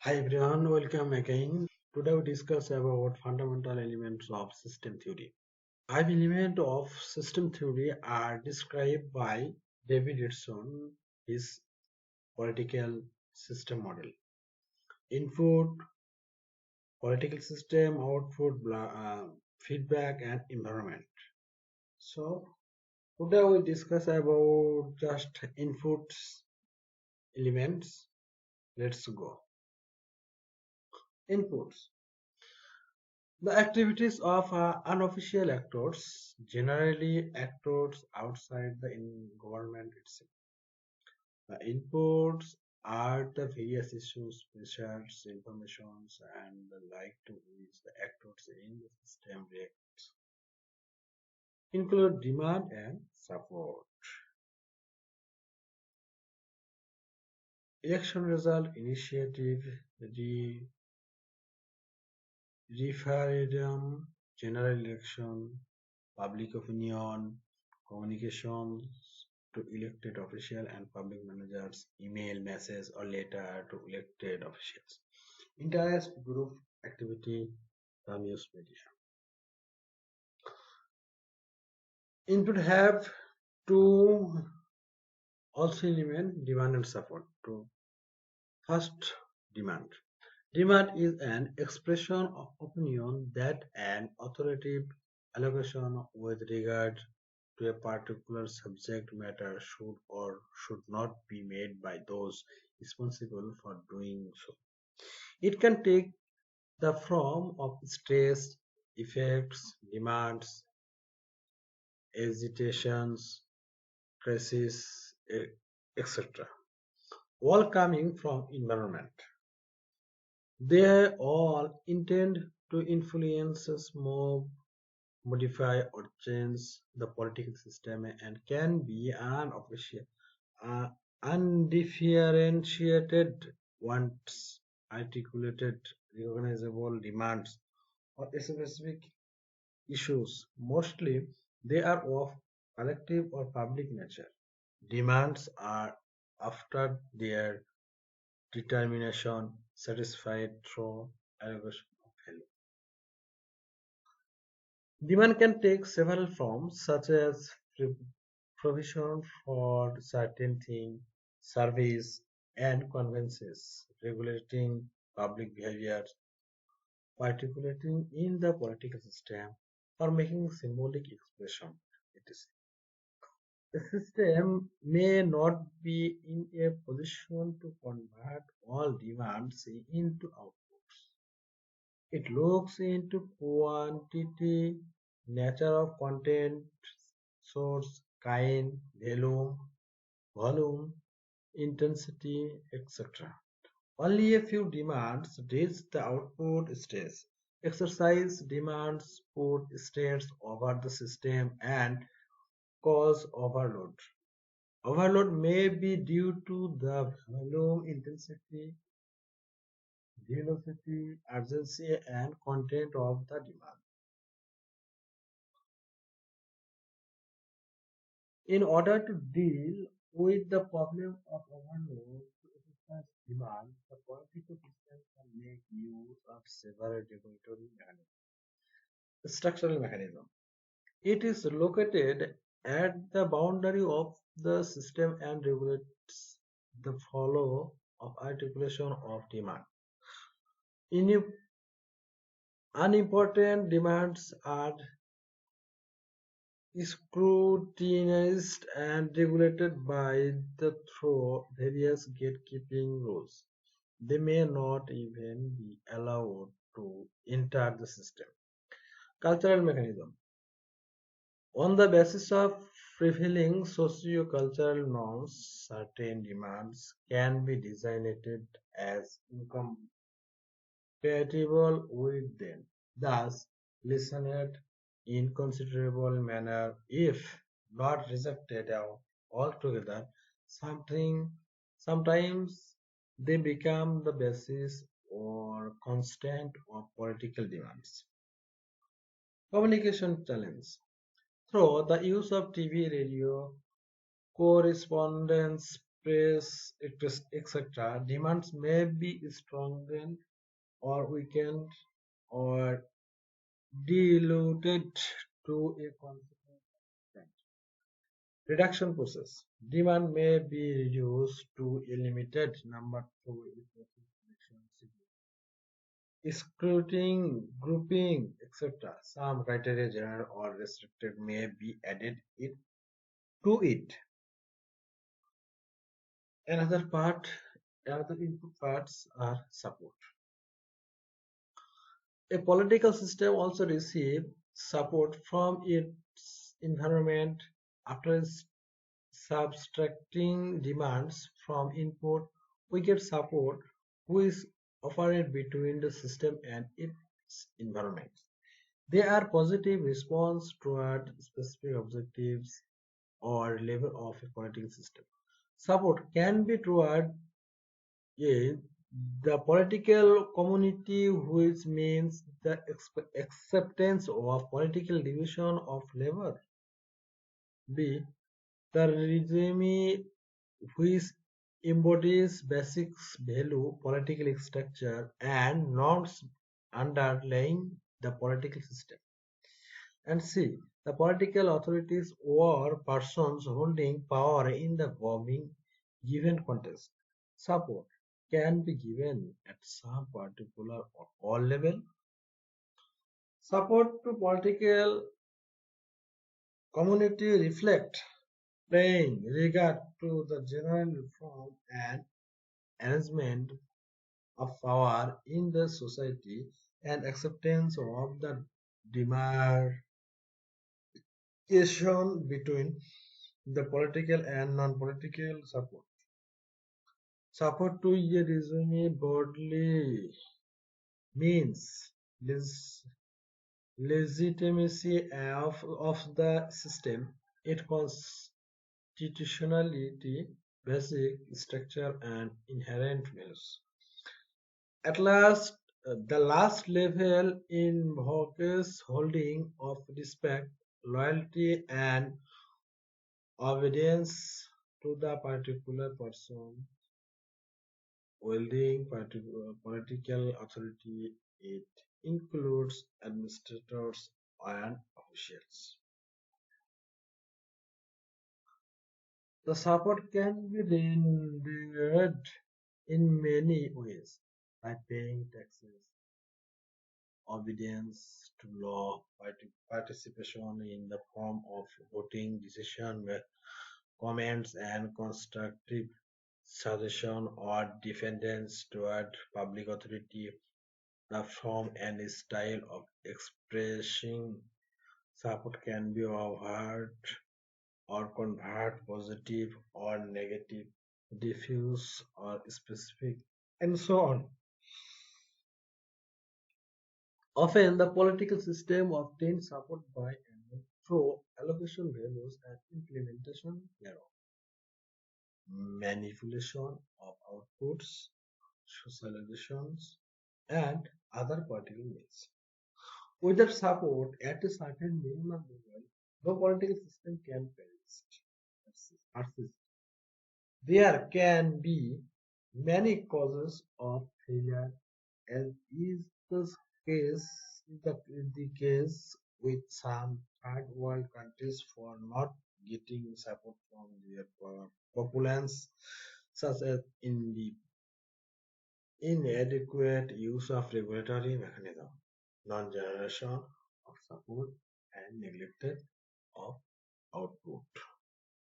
Hi everyone, welcome again. Today we discuss about fundamental elements of system theory. Five elements of system theory are described by David Edson, his political system model. Input, political system, output, feedback and environment. So today we discuss about just inputs elements. Let's go. Inputs. The activities of unofficial actors, generally actors outside the government itself. The inputs are the various issues, pressures, informations, and the like to which the actors in the system react, include demand and support. Election result, initiative, the referendum, general election, public opinion, communications to elected officials and public managers, email, message, or letter to elected officials. Interest group activity, the news media. Input have two also element demand and support. To first, demand. Demand is an expression of opinion that an authoritative allegation with regard to a particular subject matter should or should not be made by those responsible for doing so. It can take the form of stress, effects, demands, agitations, crises, etc. All coming from environment. They all intend to influence us more, modify or change the political system and can be unofficial, uh, undifferentiated wants, articulated, recognizable demands or specific issues. Mostly, they are of collective or public nature. Demands are after their determination satisfied through allegation of value. Demand can take several forms, such as provision for certain thing, service, and conveniences, regulating public behavior, particulating in the political system, or making symbolic expression. Etc. The system may not be in a position to convert all demands into outputs. It looks into quantity, nature of content, source, kind, volume, intensity, etc. Only a few demands reach the output stage. Exercise demands put states over the system and cause overload. Overload may be due to the volume, intensity, velocity, urgency, and content of the demand. In order to deal with the problem of overload to exercise demand, the political system can make use of several regulatory mechanisms. Structural mechanism. It is located at the boundary of the system and regulates the flow of articulation of demand. In unimportant demands are scrutinized and regulated by the through various gatekeeping rules. They may not even be allowed to enter the system. Cultural mechanism. On the basis of prevailing socio-cultural norms, certain demands can be designated as incompatible with them, thus listened in considerable manner if not rejected altogether. Something, sometimes they become the basis or constant of political demands. Communication challenge. Through the use of TV, radio, correspondence etc. Demands may be strengthened or weakened or diluted to a consequent extent. Reduction process. Demand may be reduced to a limited number through effective selection, scrutiny, grouping, etc. Some criteria, general or restricted, may be added to it. Another part, Another input parts are support. A political system also receives support from its environment after subtracting demands from input. We get support which operate between the system and its environment. They are positive response toward specific objectives or level of a political system. Support can be toward a the political community, which means the acceptance of political division of labor. B. The regime which embodies basic value, political structure, and norms underlying the political system. And C. The political authorities or persons holding power in the given context. Support can be given at some particular or all level. Support to political community reflect paying regard to the general reform and arrangement of power in the society and acceptance of the demarcation between the political and non-political support. Support to a regime broadly means legitimacy of the system, its constitutionality, basic structure, and inherent values. At last, the last level invokes holding of respect, loyalty, and obedience to the particular person wielding political authority. It includes administrators and officials. The support can be rendered in many ways by paying taxes, obedience to law, participation in the form of voting, decision comments, and constructive suggestion or defendants toward public authority. The form and style of expressing support can be overt or covert, positive or negative, diffuse or specific, and so on. Often, the political system obtains support by and through allocation values and implementation thereof, manipulation of outputs, socializations, and other political means. Without support at a certain minimum level, no political system can persist. There can be many causes of failure, as is the case with some third world countries for not getting support from their populace, such as in the inadequate use of regulatory mechanism, non-generation of support, and neglected of